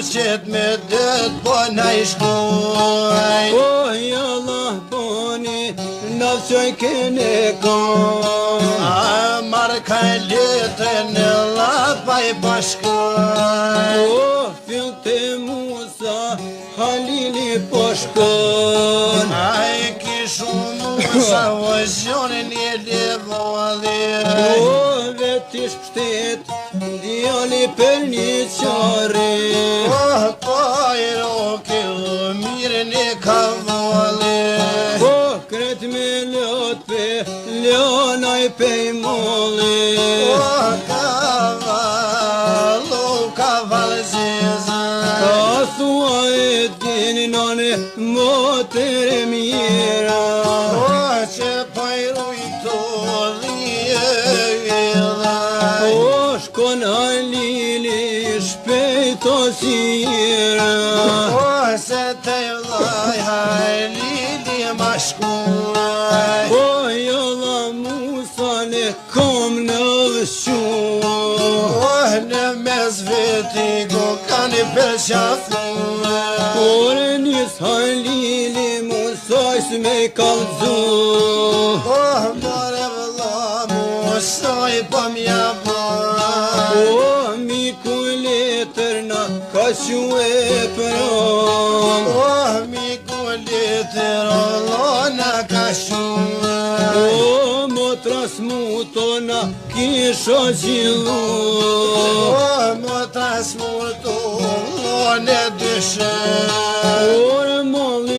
qet me dët po na I shkoj. O Allah boni nafçoj kene kam. Marë ka letën e lapa I pashkoj. O fill të Musa Halili po shkon. Ai kishu Musa vazhjonin e levodhe. O vetish pështet djali për një qare. Po I roke mirën e kavalli. O kret me lot pe ljonaj pe I molli. Kaval zeza. A thua e dini nane motër e mira. Që pajruj të dhjela. O shkon Halili shpejt o sira. Se të vlaj Halili ma shkuaj. O jalla Musa ne kom në vëshqua. Në mes veti go kanë për qafuaj. Kore njës Halili Musajs me kalzu. More vëlla Musaj po mja baj. O miku letër na ka që e pram. Miku letër Allah na ka shumë. O motras mutona kisha qillu. Më trasmutu në dyshe. O